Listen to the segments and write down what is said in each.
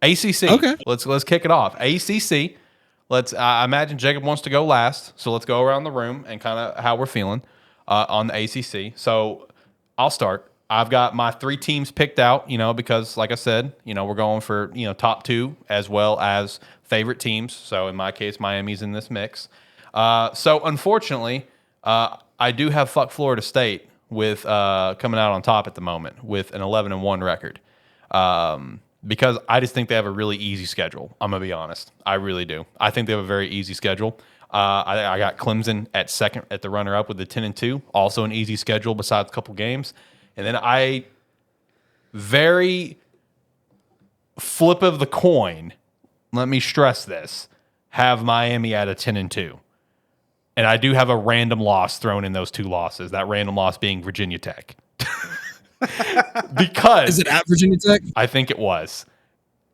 ACC. Okay. Let's kick it off. ACC. I imagine Jacob wants to go last, so let's go around the room and kind of how we're feeling on the ACC. So I'll start. I've got my 3 teams picked out, because like I said, we're going for, top 2 as well as favorite teams. So in my case, Miami's in this mix. So unfortunately, I do have Florida State with coming out on top at the moment with an 11-1 record. Because I just think they have a really easy schedule. I'm going to be honest. I really do. I think they have a very easy schedule. I got Clemson at second at the runner-up with the 10-2. Also an easy schedule besides a couple games. And then I, very flip of the coin, let me stress this, have Miami at a 10-2. And I do have a random loss thrown in those 2 losses, that random loss being Virginia Tech. Because is it at Virginia Tech? I think it was.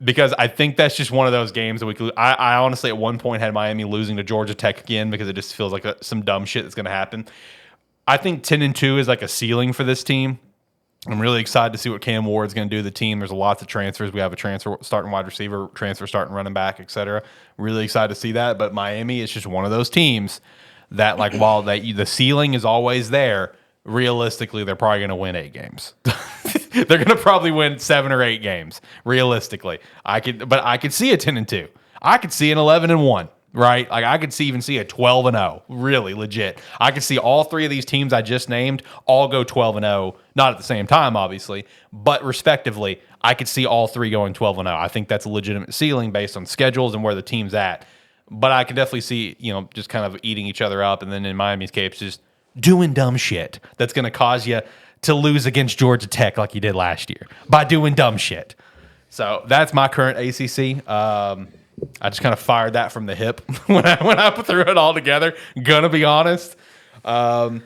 Because I think that's just one of those games that we could. I honestly at one point had Miami losing to Georgia Tech again because it just feels like some dumb shit that's going to happen. I think 10-2 is like a ceiling for this team. I'm really excited to see what Cam Ward's going to do to the team. There's lots of transfers. We have a transfer starting wide receiver, transfer starting running back, etc. Really excited to see that. But Miami is just one of those teams that, like, while the ceiling is always there, realistically, they're probably going to win 8 games. They're going to probably win 7 or 8 games. Realistically, I could see a 10-2. I could see an 11-1. Right? Like I could even see a 12-0. Really legit. I could see all 3 of these teams I just named all go 12-0. Not at the same time, obviously, but respectively, I could see all 3 going 12-0. I think that's a legitimate ceiling based on schedules and where the team's at. But I can definitely see, just kind of eating each other up, and then in Miami's case, just doing dumb shit that's going to cause you to lose against Georgia Tech like you did last year by doing dumb shit. So that's my current ACC. I just kind of fired that from the hip when I threw it all together. Gonna be honest, but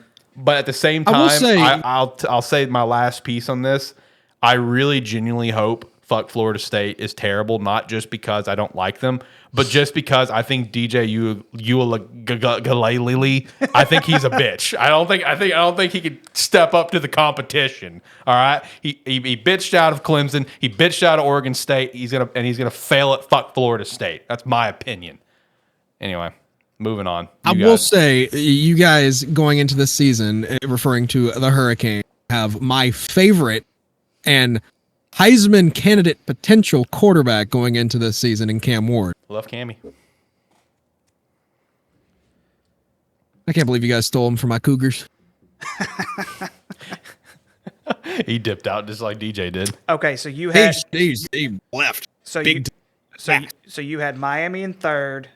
at the same time, I'll say my last piece on this. I really genuinely hope Florida State is terrible, not just because I don't like them, but just because I think DJ Uiagalelei, I think he's a bitch. I don't think he could step up to the competition. All right, he bitched out of Clemson, he bitched out of Oregon State. He's gonna fail at Florida State. That's my opinion. Anyway, moving on. I will say, you guys going into this season, referring to the Hurricane, have my favorite and Heisman candidate potential quarterback going into this season in Cam Ward. Love Cammy. I can't believe you guys stole him from my Cougars. He dipped out just like DJ did. Okay, so you had he left. So you had Miami in third,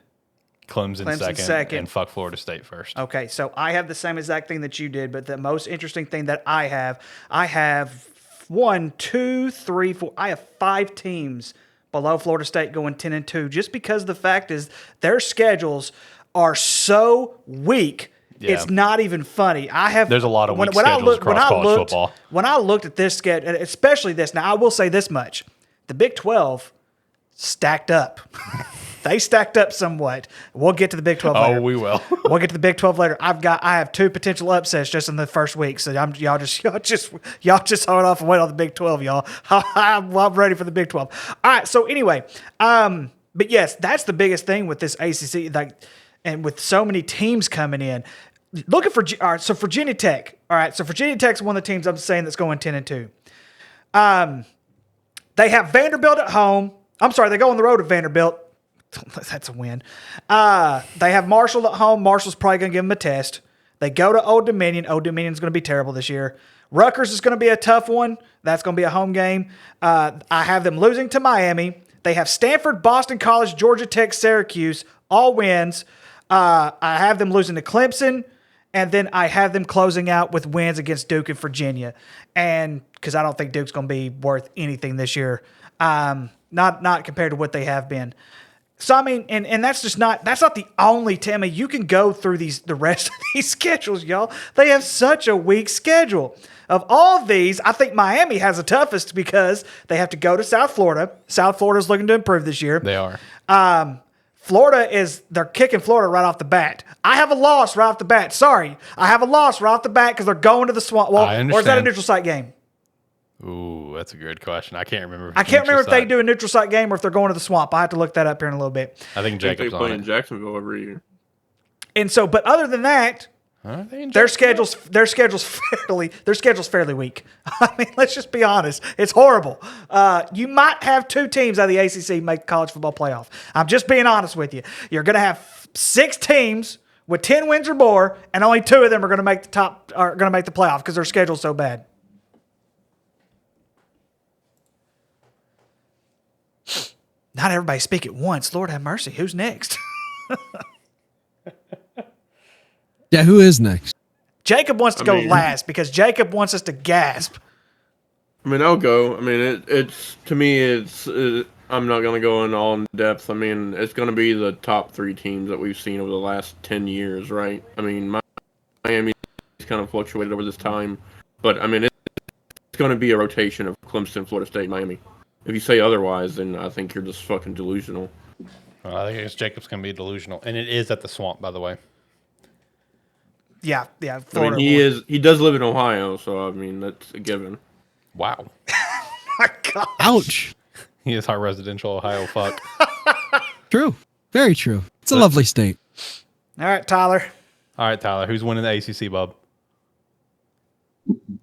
Clemson second, and fuck Florida State first. Okay, so I have the same exact thing that you did, but the most interesting thing that I have 1, 2, 3, 4. I have 5 teams below Florida State going 10-2, just because the fact is their schedules are so weak. Yeah. It's not even funny. There's a lot of weak schedules across college football. When I looked at this schedule, especially this, now I will say this much: the Big 12 stacked up. They stacked up somewhat. We'll get to the Big 12 later. Oh, we will. We'll get to the Big 12 later. I have 2 potential upsets just in the first week. So y'all just hold off and wait on the Big 12, y'all. I'm ready for the Big 12. All right. So anyway, but yes, that's the biggest thing with this ACC, and with so many teams coming in. Looking for all right. So Virginia Tech. All right. So Virginia Tech's one of the teams I'm saying that's going 10-2. They have Vanderbilt at home. I'm sorry, they go on the road to Vanderbilt. That's a win. They have Marshall at home. Marshall's probably going to give them a test. They go to Old Dominion. Old Dominion's going to be terrible this year. Rutgers is going to be a tough one. That's going to be a home game. I have them losing to Miami. They have Stanford, Boston College, Georgia Tech, Syracuse, all wins. I have them losing to Clemson, and then I have them closing out with wins against Duke and Virginia. And because I don't think Duke's going to be worth anything this year, not compared to what they have been. So, I mean, and that's not the only team. I mean, you can go through the rest of these schedules, y'all. They have such a weak schedule. Of all of these, I think Miami has the toughest because they have to go to South Florida. South Florida's looking to improve this year. They are. They're kicking Florida right off the bat. I have a loss right off the bat. Sorry. I have a loss right off the bat because they're going to the Swamp. Well, I understand. or is that a neutral site game? Ooh, that's a good question. I can't remember. I can't remember if they do a neutral site game or if they're going to the Swamp. I have to look that up here in a little bit. I think Jacob's they play on in it. Jacksonville every year. And so, but other than that, their schedule's fairly weak. I mean, let's just be honest. It's horrible. You might have 2 teams out of the ACC make the college football playoff. I'm just being honest with you. You're going to have 6 teams with 10 wins or more, and only 2 of them are going to make the playoff because their schedule's so bad. Not everybody speak at once. Lord have mercy. Who's next? Yeah, who is next? Jacob wants to go last because Jacob wants us to gasp. I mean, I'll go. I mean, it's to me, I'm not going to go in all in depth. I mean, it's going to be the top 3 teams that we've seen over the last 10 years, right? I mean, Miami's kind of fluctuated over this time, but I mean, it's going to be a rotation of Clemson, Florida State, Miami. If you say otherwise, then I think you're just fucking delusional. I think Jacob's going to be delusional, and it is at the Swamp, by the way. Yeah. Florida, I mean, he does live in Ohio, so I mean that's a given. Wow. My God. Ouch. He is our residential Ohio fuck. True. Very true. It's a lovely state. All right, Tyler. All right, Tyler. Who's winning the ACC, bub?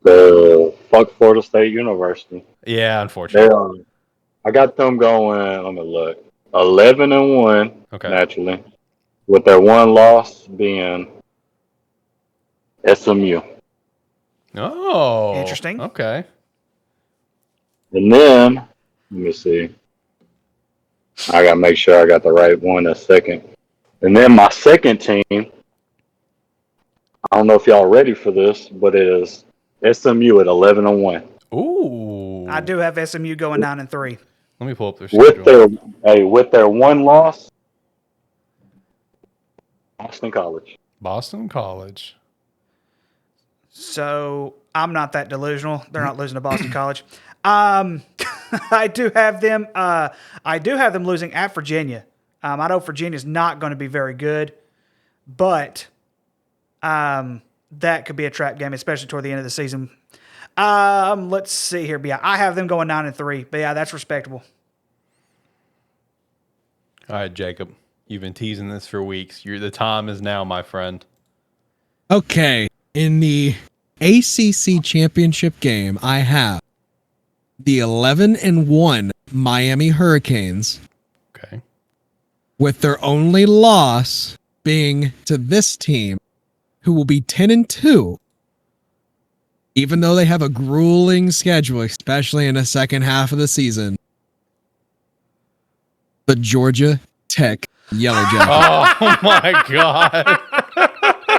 The fuck Florida State University. Yeah, unfortunately. I got them going. Let me look. 11-1. Okay. Naturally, with their one loss being SMU. Oh, interesting. Okay. And then let me see. I gotta make sure I got the right one a second. And then my second team. I don't know if y'all ready for this, but it is SMU at 11-1. Ooh. I do have SMU going 9-3. Let me pull up their schedule. With their one loss, Boston College. Boston College. So I'm not that delusional. They're not losing to Boston College. I do have them. I do have them losing at Virginia. I know Virginia's not going to be very good, but that could be a trap game, especially toward the end of the season. Let's see here. But yeah, I have them going 9-3. But yeah, that's respectable. All right, Jacob. You've been teasing this for weeks. The time is now, my friend. Okay. In the ACC championship game, I have the 11-1 Miami Hurricanes. Okay. With their only loss being to this team, who will be 10-2. Even though they have a grueling schedule, especially in the second half of the season. The Georgia Tech Yellow Jackets. Oh my God.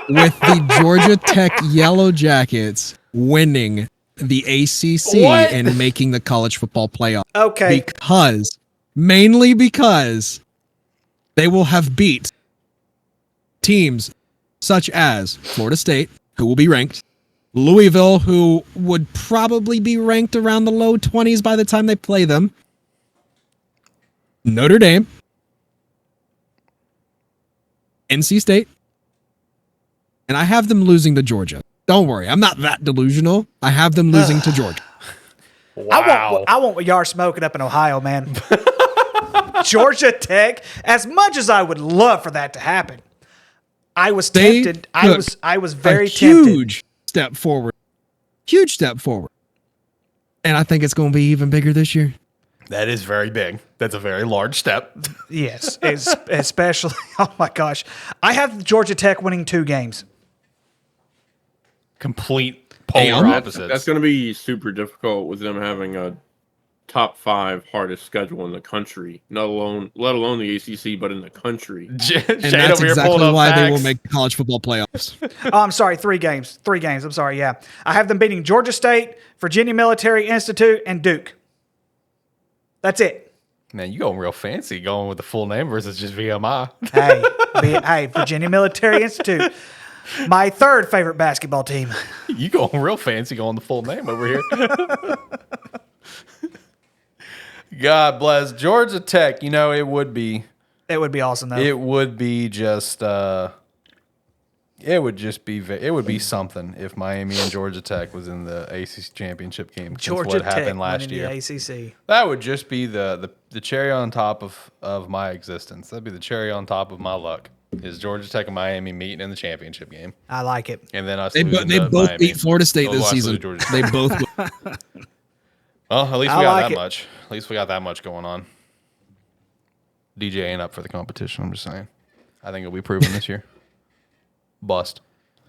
With the Georgia Tech Yellow Jackets winning the ACC and making the college football playoff. Okay. Mainly because they will have beat teams such as Florida State, who will be ranked, Louisville, who would probably be ranked around the low 20s by the time they play them, Notre Dame, NC State, and I have them losing to Georgia. Don't worry, I'm not that delusional. I have them losing to Georgia. Wow. I want what y'all are smoking up in Ohio, man. Georgia Tech, as much as I would love for that to happen, I was tempted. I was very tempted. Huge step forward. Huge step forward. And I think it's going to be even bigger this year. That is very big. That's a very large step. Yes, especially. Oh my gosh, I have Georgia Tech winning 2 games. Complete polar opposites. That's going to be super difficult with them having a top 5 hardest schedule in the country. Let alone the ACC, but in the country. And that's exactly why they will make college football playoffs. Oh, I'm sorry, 3 games. 3 games. I'm sorry. Yeah, I have them beating Georgia State, Virginia Military Institute, and Duke. That's it. Man, you going real fancy, going with the full name versus just VMI. Hey, Virginia Military Institute, my 3rd favorite basketball team. You going real fancy, going the full name over here. God bless Georgia Tech. You know, it would be awesome though. It would be just, yeah, it would be something if Miami and Georgia Tech was in the ACC championship game. Georgia Since what Tech happened last winning year, the ACC. that would just be the cherry on top of my existence. That'd be the cherry on top of my luck. Is Georgia Tech and Miami meeting in the championship game, I like it. and then us They losing both to Miami. beat Florida State Oh, this us losing season. to Georgia Tech. They both. Well, at least I we got like that it. much. At least we got that much going on. DJ ain't up for the competition. I'm just saying. I think it'll be proven this year. Bust.